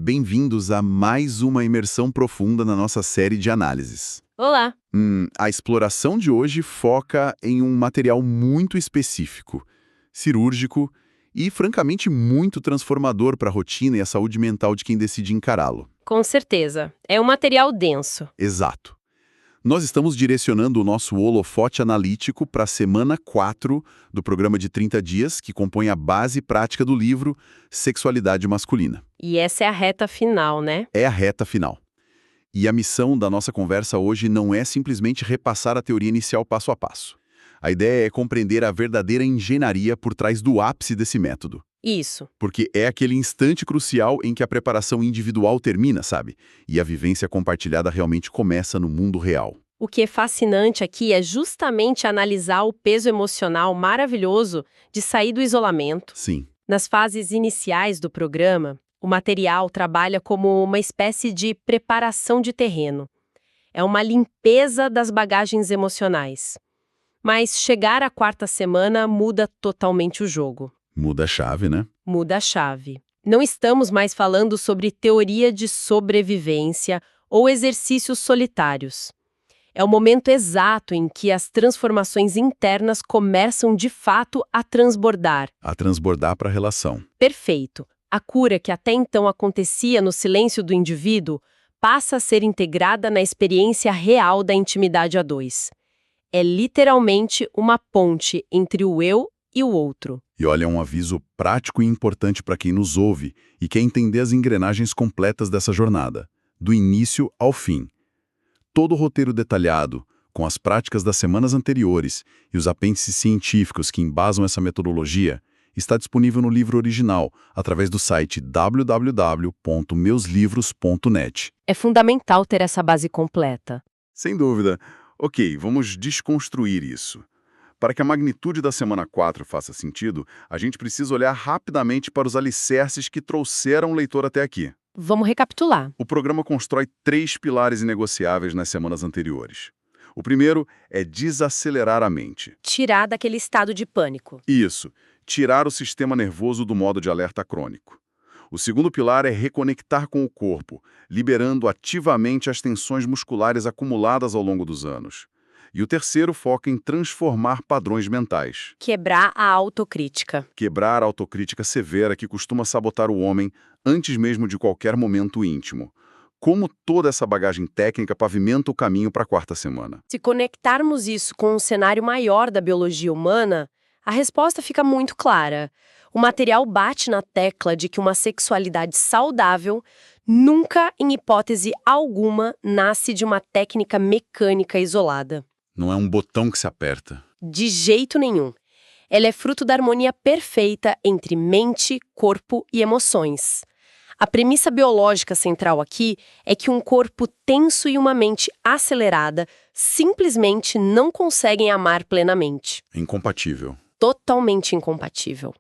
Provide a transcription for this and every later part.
Bem-vindos a mais uma imersão profunda na nossa série de análises. Olá! A exploração de hoje foca em um material muito específico, cirúrgico e, francamente, muito transformador para a rotina e a saúde mental de quem decide encará-lo. Com certeza. É um material denso. Exato. Nós estamos direcionando o nosso holofote analítico para a semana 4 do programa de 30 dias, que compõe a base prática do livro Sexualidade Masculina. E essa é a reta final, né? É a reta final. E a missão da nossa conversa hoje não é simplesmente repassar a teoria inicial passo a passo. A ideia é compreender a verdadeira engenharia por trás do ápice desse método. Isso. Porque é aquele instante crucial em que a preparação individual termina, sabe? E a vivência compartilhada realmente começa no mundo real. O que é fascinante aqui é justamente analisar o peso emocional maravilhoso de sair do isolamento. Sim. Nas fases iniciais do programa, o material trabalha como uma espécie de preparação de terreno. É uma limpeza das bagagens emocionais. Mas chegar à quarta semana muda totalmente o jogo. Muda a chave, né? Muda a chave. Não estamos mais falando sobre teoria de sobrevivência ou exercícios solitários. É o momento exato em que as transformações internas começam de fato a transbordar. A transbordar para a relação. Perfeito. A cura que até então acontecia no silêncio do indivíduo passa a ser integrada na experiência real da intimidade a dois. É literalmente uma ponte entre o eu e o outro. E olha, é um aviso prático e importante para quem nos ouve e quer entender as engrenagens completas dessa jornada, do início ao fim. Todo o roteiro detalhado, com as práticas das semanas anteriores e os apêndices científicos que embasam essa metodologia, está disponível no livro original, através do site www.meuslivros.net. É fundamental ter essa base completa. Sem dúvida. Ok, vamos desconstruir isso. Para que a magnitude da semana 4 faça sentido, a gente precisa olhar rapidamente para os alicerces que trouxeram o leitor até aqui. Vamos recapitular. O programa constrói 3 pilares inegociáveis nas semanas anteriores. O primeiro é desacelerar a mente. Tirar daquele estado de pânico. Isso, tirar o sistema nervoso do modo de alerta crônico. O segundo pilar é reconectar com o corpo, liberando ativamente as tensões musculares acumuladas ao longo dos anos. E o terceiro foca em transformar padrões mentais. Quebrar a autocrítica. Quebrar a autocrítica severa que costuma sabotar o homem antes mesmo de qualquer momento íntimo. Como toda essa bagagem técnica pavimenta o caminho para a quarta semana? Se conectarmos isso com um cenário maior da biologia humana, a resposta fica muito clara. O material bate na tecla de que uma sexualidade saudável nunca, em hipótese alguma, nasce de uma técnica mecânica isolada. Não é um botão que se aperta. De jeito nenhum. Ela é fruto da harmonia perfeita entre mente, corpo e emoções. A premissa biológica central aqui é que um corpo tenso e uma mente acelerada simplesmente não conseguem amar plenamente. Incompatível. Totalmente incompatível.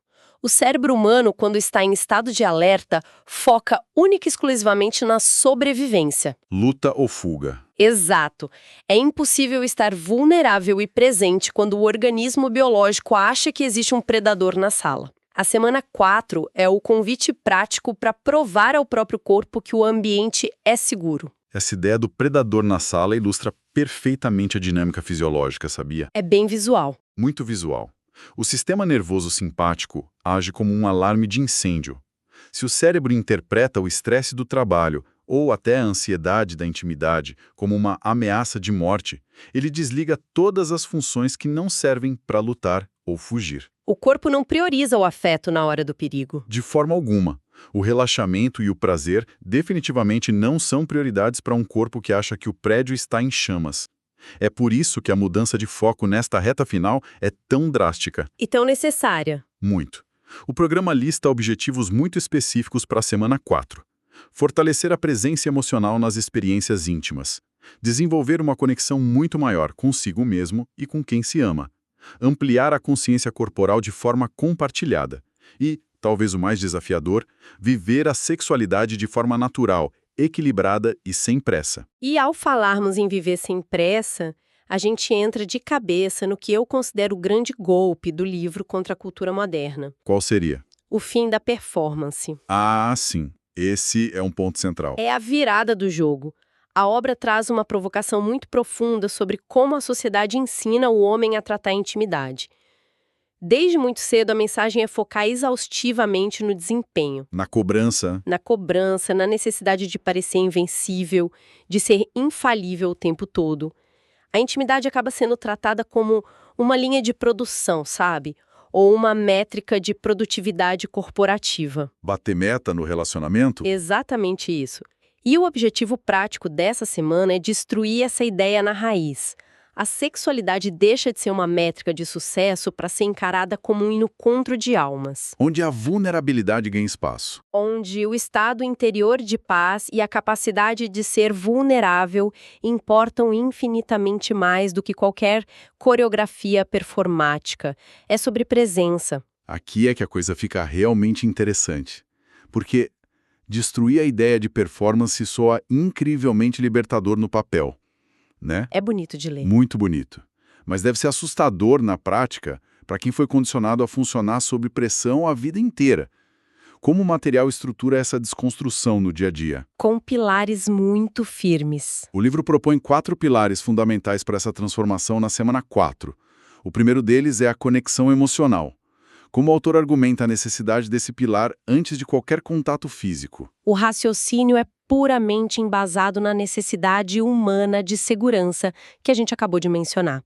O cérebro humano, quando está em estado de alerta, foca única e exclusivamente na sobrevivência. Luta ou fuga. Exato. É impossível estar vulnerável e presente quando o organismo biológico acha que existe um predador na sala. A semana 4 é o convite prático para provar ao próprio corpo que o ambiente é seguro. Essa ideia do predador na sala ilustra perfeitamente a dinâmica fisiológica, sabia? É bem visual. Muito visual. O sistema nervoso simpático age como um alarme de incêndio. Se o cérebro interpreta o estresse do trabalho ou até a ansiedade da intimidade como uma ameaça de morte, ele desliga todas as funções que não servem para lutar ou fugir. O corpo não prioriza o afeto na hora do perigo. De forma alguma. O relaxamento e o prazer definitivamente não são prioridades para um corpo que acha que o prédio está em chamas. É por isso que a mudança de foco nesta reta final é tão drástica. E tão necessária. Muito. O programa lista objetivos muito específicos para a semana 4. Fortalecer a presença emocional nas experiências íntimas. Desenvolver uma conexão muito maior consigo mesmo e com quem se ama. Ampliar a consciência corporal de forma compartilhada. E, talvez o mais desafiador, viver a sexualidade de forma natural, equilibrada e sem pressa. E ao falarmos em viver sem pressa, a gente entra de cabeça no que eu considero o grande golpe do livro contra a cultura moderna. Qual seria? O fim da performance. Ah, sim. Esse é um ponto central. É a virada do jogo. A obra traz uma provocação muito profunda sobre como a sociedade ensina o homem a tratar a intimidade. Desde muito cedo, a mensagem é focar exaustivamente no desempenho, Na cobrança, na cobrança, na necessidade de parecer invencível, de ser infalível o tempo todo. A intimidade acaba sendo tratada como uma linha de produção, sabe? Ou uma métrica de produtividade corporativa. bater meta no relacionamento, Exatamente isso. E o objetivo prático dessa semana é destruir essa ideia na raiz. A sexualidade deixa de ser uma métrica de sucesso para ser encarada como um encontro de almas, onde a vulnerabilidade ganha espaço. onde o estado interior de paz e a capacidade de ser vulnerável importam infinitamente mais do que qualquer coreografia performática. É sobre presença. Aqui é que a coisa fica realmente interessante. Porque destruir a ideia de performance soa incrivelmente libertador no papel, né? É bonito de ler. Muito bonito. Mas deve ser assustador na prática para quem foi condicionado a funcionar sob pressão a vida inteira. Como o material estrutura essa desconstrução no dia a dia? Com pilares muito firmes. O livro propõe 4 pilares fundamentais para essa transformação na semana 4. O primeiro deles é a conexão emocional. Como o autor argumenta a necessidade desse pilar antes de qualquer contato físico? O raciocínio é puramente embasado na necessidade humana de segurança que a gente acabou de mencionar.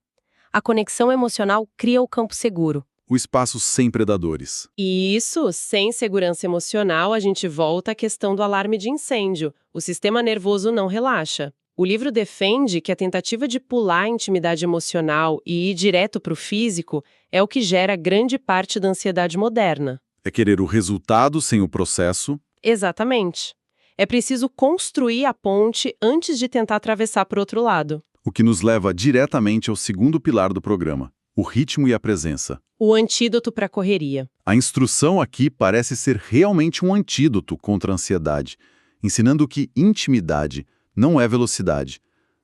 A conexão emocional cria o campo seguro. O espaço sem predadores. E isso, sem segurança emocional, a gente volta à questão do alarme de incêndio. O sistema nervoso não relaxa. O livro defende que a tentativa de pular a intimidade emocional e ir direto para o físico é o que gera grande parte da ansiedade moderna. É querer o resultado sem o processo. Exatamente. É preciso construir a ponte antes de tentar atravessar para o outro lado. O que nos leva diretamente ao segundo pilar do programa, o ritmo e a presença. O antídoto para a correria. A instrução aqui parece ser realmente um antídoto contra a ansiedade, ensinando que intimidade não é velocidade,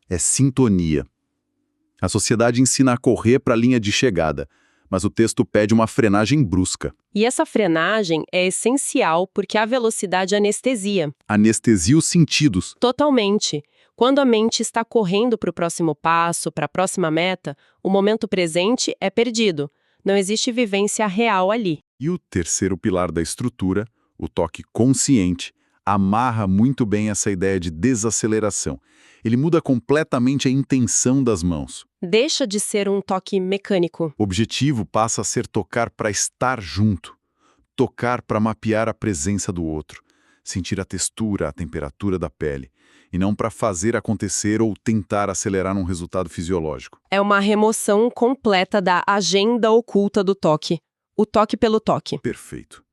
é sintonia. A sociedade ensina a correr para a linha de chegada, mas o texto pede uma frenagem brusca. E essa frenagem é essencial porque a velocidade anestesia. Anestesia os sentidos. Totalmente. Quando a mente está correndo para o próximo passo, para a próxima meta, o momento presente é perdido. Não existe vivência real ali. E o terceiro pilar da estrutura, o toque consciente, amarra muito bem essa ideia de desaceleração. Ele muda completamente a intenção das mãos. Deixa de ser um toque mecânico. O objetivo passa a ser tocar para estar junto, tocar para mapear a presença do outro, sentir a textura, a temperatura da pele, e não para fazer acontecer ou tentar acelerar um resultado fisiológico. É uma remoção completa da agenda oculta do toque. O toque pelo toque. Perfeito.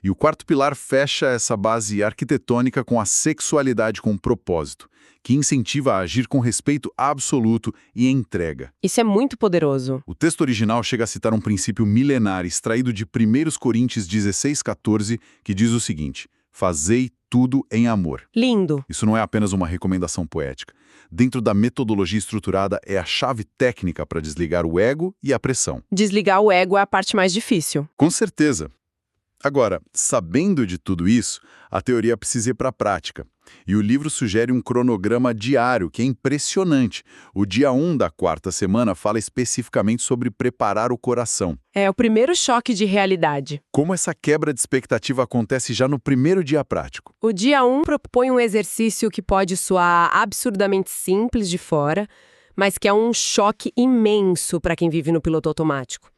E o quarto pilar fecha essa base arquitetônica com a sexualidade com propósito, que incentiva a agir com respeito absoluto e entrega. Isso é muito poderoso. O texto original chega a citar um princípio milenar extraído de 1 Coríntios 16:14, que diz o seguinte: fazei tudo em amor. Lindo. Isso não é apenas uma recomendação poética. Dentro da metodologia estruturada é a chave técnica para desligar o ego e a pressão. Desligar o ego é a parte mais difícil. Com certeza. Agora, sabendo de tudo isso, a teoria precisa ir para a prática. E o livro sugere um cronograma diário, que é impressionante. O dia 1 da 4ª semana fala especificamente sobre preparar o coração. É o primeiro choque de realidade. Como essa quebra de expectativa acontece já no primeiro dia prático. O dia 1 propõe um exercício que pode soar absurdamente simples de fora, mas que é um choque imenso para quem vive no piloto automático.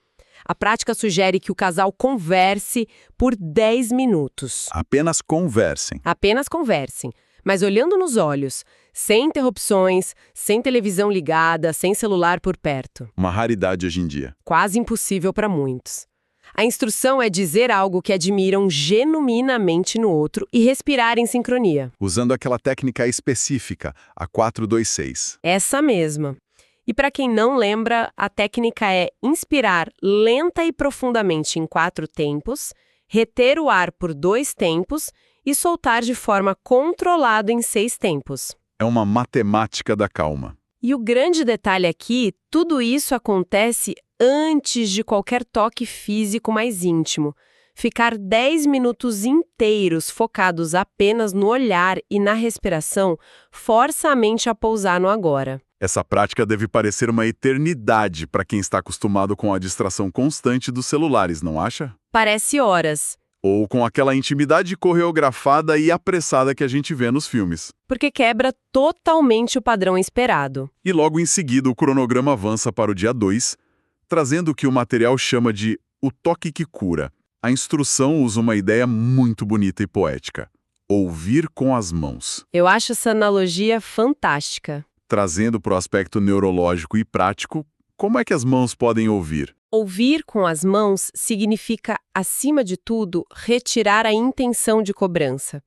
A prática sugere que o casal converse por 10 minutos. Apenas conversem. Apenas conversem, mas olhando nos olhos, sem interrupções, sem televisão ligada, sem celular por perto. Uma raridade hoje em dia. Quase impossível para muitos. A instrução é dizer algo que admiram genuinamente no outro e respirar em sincronia. Usando aquela técnica específica, a 4-2-6. Essa mesma. E para quem não lembra, a técnica é inspirar lenta e profundamente em 4 tempos, reter o ar por 2 tempos e soltar de forma controlada em 6 tempos. É uma matemática da calma. E o grande detalhe aqui, tudo isso acontece antes de qualquer toque físico mais íntimo. Ficar 10 minutos inteiros focados apenas no olhar e na respiração força a mente a pousar no agora. Essa prática deve parecer uma eternidade para quem está acostumado com a distração constante dos celulares, não acha? Parece horas, Ou com aquela intimidade coreografada e apressada que a gente vê nos filmes. porque quebra totalmente o padrão esperado. E logo em seguida o cronograma avança para o dia 2, trazendo o que o material chama de o toque que cura. A instrução usa uma ideia muito bonita e poética: ouvir com as mãos. Eu acho essa analogia fantástica. Trazendo para o aspecto neurológico e prático, como é que as mãos podem ouvir? Ouvir com as mãos significa, acima de tudo, retirar a intenção de cobrança.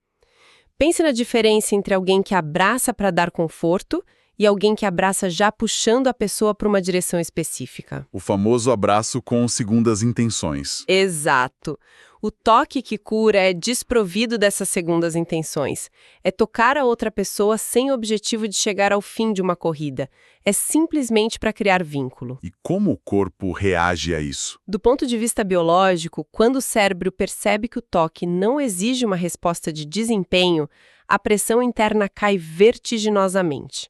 Pense na diferença entre alguém que abraça para dar conforto e alguém que abraça já puxando a pessoa para uma direção específica. O famoso abraço com segundas intenções. Exato. O toque que cura é desprovido dessas segundas intenções. É tocar a outra pessoa sem o objetivo de chegar ao fim de uma corrida. É simplesmente para criar vínculo. E como o corpo reage a isso? Do ponto de vista biológico, quando o cérebro percebe que o toque não exige uma resposta de desempenho, a pressão interna cai vertiginosamente.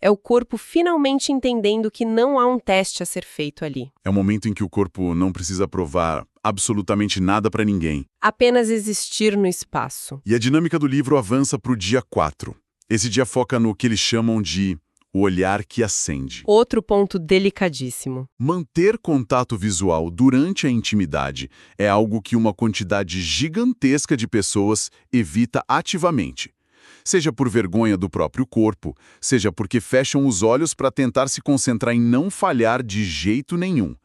É o corpo finalmente entendendo que não há um teste a ser feito ali. É o momento em que o corpo não precisa provar absolutamente nada para ninguém. Apenas existir no espaço. E a dinâmica do livro avança para o dia 4. Esse dia foca no que eles chamam de o olhar que acende. Outro ponto delicadíssimo. Manter contato visual durante a intimidade é algo que uma quantidade gigantesca de pessoas evita ativamente. Seja por vergonha do próprio corpo, seja porque fecham os olhos para tentar se concentrar em não falhar de jeito nenhum.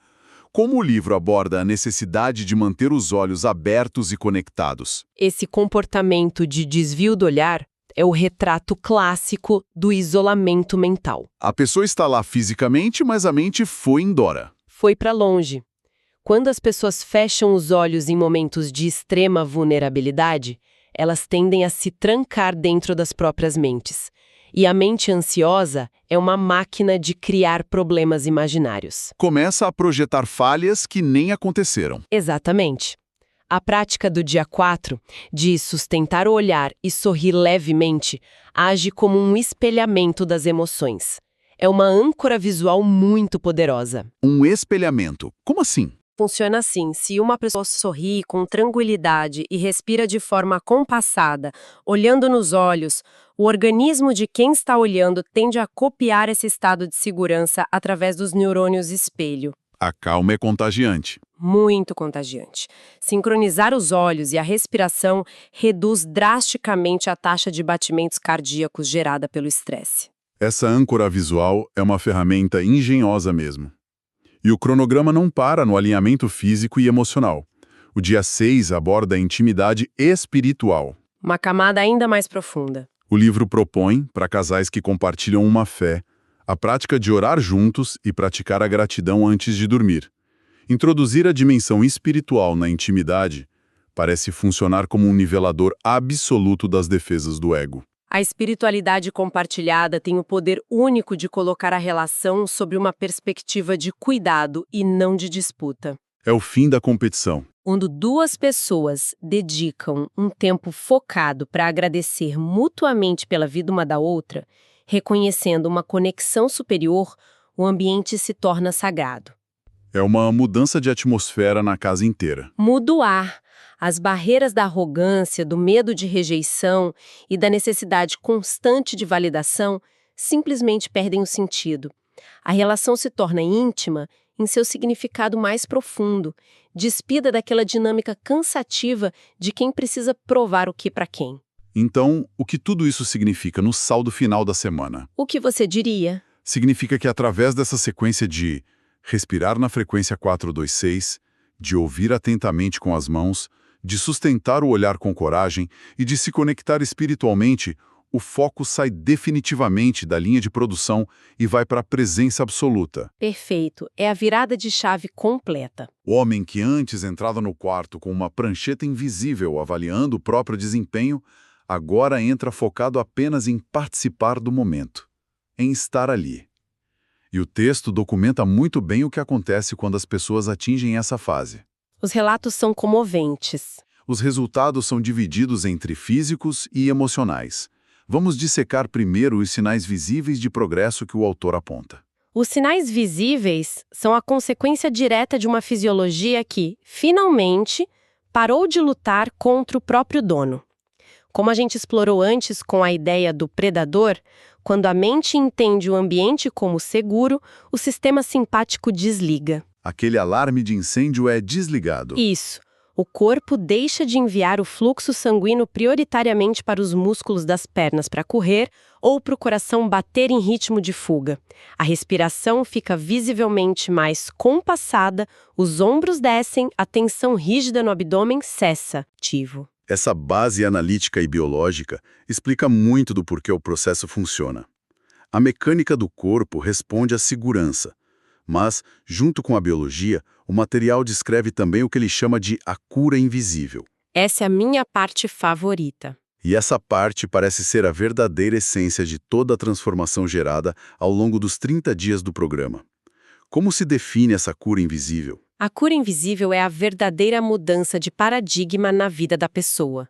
Como o livro aborda a necessidade de manter os olhos abertos e conectados? Esse comportamento de desvio do olhar é o retrato clássico do isolamento mental. A pessoa está lá fisicamente, mas a mente foi embora. Foi para longe. Quando as pessoas fecham os olhos em momentos de extrema vulnerabilidade, elas tendem a se trancar dentro das próprias mentes. E a mente ansiosa é uma máquina de criar problemas imaginários. Começa a projetar falhas que nem aconteceram. Exatamente. A prática do dia 4, de sustentar o olhar e sorrir levemente, age como um espelhamento das emoções. É uma âncora visual muito poderosa. Um espelhamento. Como assim? Funciona assim: se uma pessoa sorri com tranquilidade e respira de forma compassada, olhando nos olhos, o organismo de quem está olhando tende a copiar esse estado de segurança através dos neurônios espelho. A calma é contagiante. Muito contagiante. Sincronizar os olhos e a respiração reduz drasticamente a taxa de batimentos cardíacos gerada pelo estresse. Essa âncora visual é uma ferramenta engenhosa mesmo. E o cronograma não para no alinhamento físico e emocional. O dia 6 aborda a intimidade espiritual. Uma camada ainda mais profunda. O livro propõe, para casais que compartilham uma fé, a prática de orar juntos e praticar a gratidão antes de dormir. Introduzir a dimensão espiritual na intimidade parece funcionar como um nivelador absoluto das defesas do ego. A espiritualidade compartilhada tem o poder único de colocar a relação sob uma perspectiva de cuidado e não de disputa. É o fim da competição. Quando duas pessoas dedicam um tempo focado para agradecer mutuamente pela vida uma da outra, reconhecendo uma conexão superior, o ambiente se torna sagrado. É uma mudança de atmosfera na casa inteira. Muda o ar. As barreiras da arrogância, do medo de rejeição e da necessidade constante de validação simplesmente perdem o sentido. A relação se torna íntima em seu significado mais profundo, despida daquela dinâmica cansativa de quem precisa provar o que para quem. Então, o que tudo isso significa no saldo final da semana? O que você diria? Significa que através dessa sequência de respirar na frequência 426, de ouvir atentamente com as mãos, de sustentar o olhar com coragem e de se conectar espiritualmente, o foco sai definitivamente da linha de produção e vai para a presença absoluta. Perfeito. É a virada de chave completa. O homem que antes entrava no quarto com uma prancheta invisível avaliando o próprio desempenho, agora entra focado apenas em participar do momento, em estar ali. E o texto documenta muito bem o que acontece quando as pessoas atingem essa fase. Os relatos são comoventes. Os resultados são divididos entre físicos e emocionais. Vamos dissecar primeiro os sinais visíveis de progresso que o autor aponta. Os sinais visíveis são a consequência direta de uma fisiologia que, finalmente, parou de lutar contra o próprio dono. Como a gente explorou antes com a ideia do predador, quando a mente entende o ambiente como seguro, o sistema simpático desliga. Aquele alarme de incêndio é desligado. Isso. O corpo deixa de enviar o fluxo sanguíneo prioritariamente para os músculos das pernas para correr ou para o coração bater em ritmo de fuga. A respiração fica visivelmente mais compassada, os ombros descem, a tensão rígida no abdômen cessa. Ativo. Essa base analítica e biológica explica muito do porquê o processo funciona. A mecânica do corpo responde à segurança. Mas, junto com a biologia, o material descreve também o que ele chama de a cura invisível. Essa é a minha parte favorita. E essa parte parece ser a verdadeira essência de toda a transformação gerada ao longo dos 30 dias do programa. Como se define essa cura invisível? A cura invisível é a verdadeira mudança de paradigma na vida da pessoa.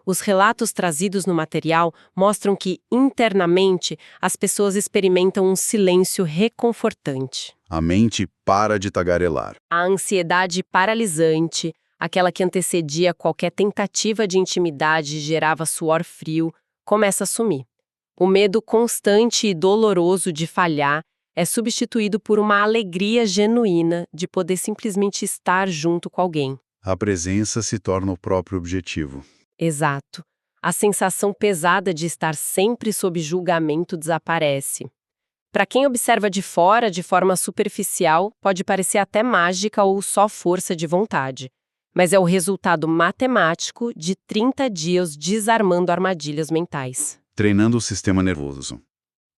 Os relatos trazidos no material mostram que, internamente, as pessoas experimentam um silêncio reconfortante. A mente para de tagarelar. A ansiedade paralisante, aquela que antecedia qualquer tentativa de intimidade e gerava suor frio, começa a sumir. O medo constante e doloroso de falhar é substituído por uma alegria genuína de poder simplesmente estar junto com alguém. A presença se torna o próprio objetivo. Exato. A sensação pesada de estar sempre sob julgamento desaparece. Para quem observa de fora, de forma superficial, pode parecer até mágica ou só força de vontade. Mas é o resultado matemático de 30 dias desarmando armadilhas mentais. Treinando o sistema nervoso.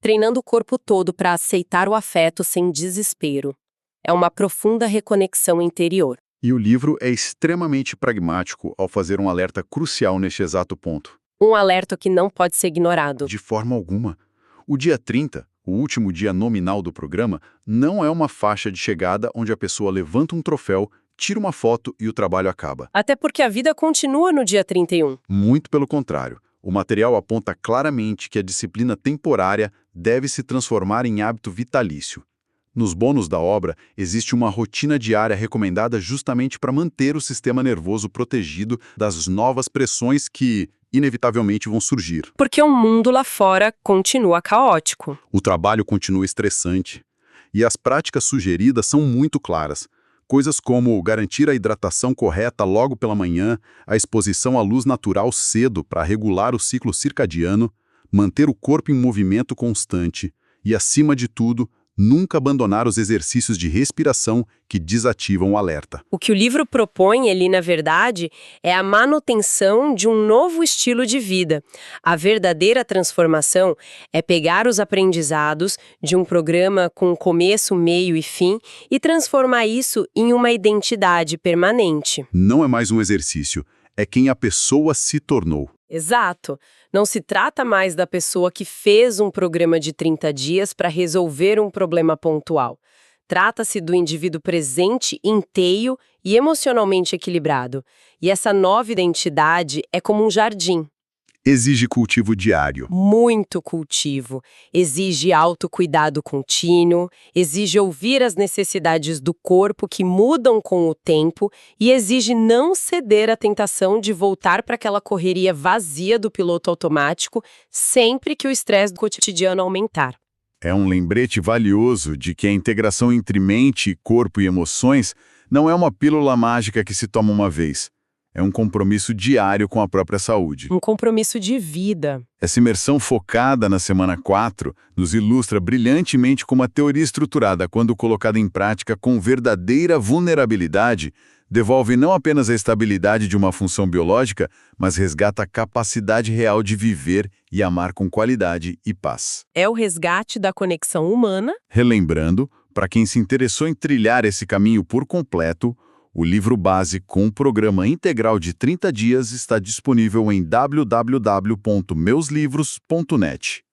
Treinando o corpo todo para aceitar o afeto sem desespero. É uma profunda reconexão interior. E o livro é extremamente pragmático ao fazer um alerta crucial neste exato ponto. Um alerta que não pode ser ignorado. De forma alguma. O dia 30, o último dia nominal do programa, não é uma faixa de chegada onde a pessoa levanta um troféu, tira uma foto e o trabalho acaba. Até porque a vida continua no dia 31. Muito pelo contrário. O material aponta claramente que a disciplina temporária deve se transformar em hábito vitalício. Nos bônus da obra, existe uma rotina diária recomendada justamente para manter o sistema nervoso protegido das novas pressões que, inevitavelmente, vão surgir. Porque o mundo lá fora continua caótico. O trabalho continua estressante. E as práticas sugeridas são muito claras. Coisas como garantir a hidratação correta logo pela manhã, a exposição à luz natural cedo para regular o ciclo circadiano, manter o corpo em movimento constante e, acima de tudo, nunca abandonar os exercícios de respiração que desativam o alerta. O que o livro propõe ali, na verdade, é a manutenção de um novo estilo de vida. A verdadeira transformação é pegar os aprendizados de um programa com começo, meio e fim e transformar isso em uma identidade permanente. Não é mais um exercício, é quem a pessoa se tornou. Exato. Não se trata mais da pessoa que fez um programa de 30 dias para resolver um problema pontual. Trata-se do indivíduo presente, inteiro e emocionalmente equilibrado. E essa nova identidade é como um jardim. Exige cultivo diário. Muito cultivo. Exige autocuidado contínuo, exige ouvir as necessidades do corpo que mudam com o tempo e exige não ceder à tentação de voltar para aquela correria vazia do piloto automático sempre que o estresse do cotidiano aumentar. É um lembrete valioso de que a integração entre mente, corpo e emoções não é uma pílula mágica que se toma uma vez. É um compromisso diário com a própria saúde. Um compromisso de vida. Essa imersão focada na semana 4 nos ilustra brilhantemente como a teoria estruturada, quando colocada em prática com verdadeira vulnerabilidade, devolve não apenas a estabilidade de uma função biológica, mas resgata a capacidade real de viver e amar com qualidade e paz. É o resgate da conexão humana. Relembrando, para quem se interessou em trilhar esse caminho por completo, o livro base com um programa integral de 30 dias está disponível em www.meuslivros.net.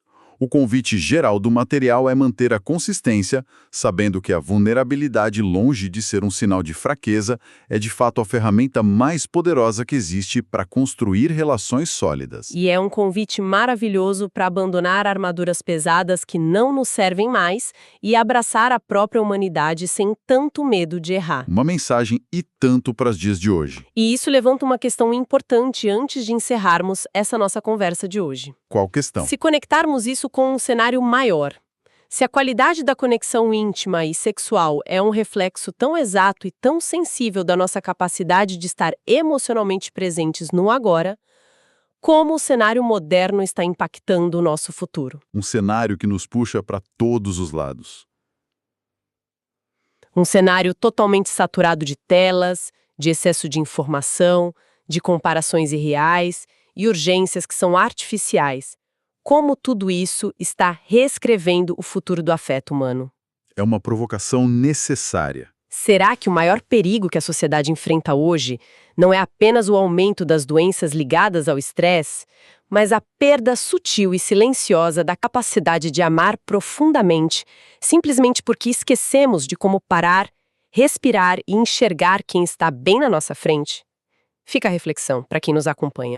O convite geral do material é manter a consistência, sabendo que a vulnerabilidade, longe de ser um sinal de fraqueza, é de fato a ferramenta mais poderosa que existe para construir relações sólidas. E é um convite maravilhoso para abandonar armaduras pesadas que não nos servem mais e abraçar a própria humanidade sem tanto medo de errar. Uma mensagem e tanto para os dias de hoje. E isso levanta uma questão importante antes de encerrarmos essa nossa conversa de hoje. Qual questão? Se conectarmos isso com um cenário maior, se a qualidade da conexão íntima e sexual é um reflexo tão exato e tão sensível da nossa capacidade de estar emocionalmente presentes no agora, como o cenário moderno está impactando o nosso futuro? Um cenário que nos puxa para todos os lados. Um cenário totalmente saturado de telas, de excesso de informação, de comparações irreais e urgências que são artificiais. Como tudo isso está reescrevendo o futuro do afeto humano? É uma provocação necessária. Será que o maior perigo que a sociedade enfrenta hoje não é apenas o aumento das doenças ligadas ao estresse, mas a perda sutil e silenciosa da capacidade de amar profundamente, simplesmente porque esquecemos de como parar, respirar e enxergar quem está bem na nossa frente? Fica a reflexão para quem nos acompanha.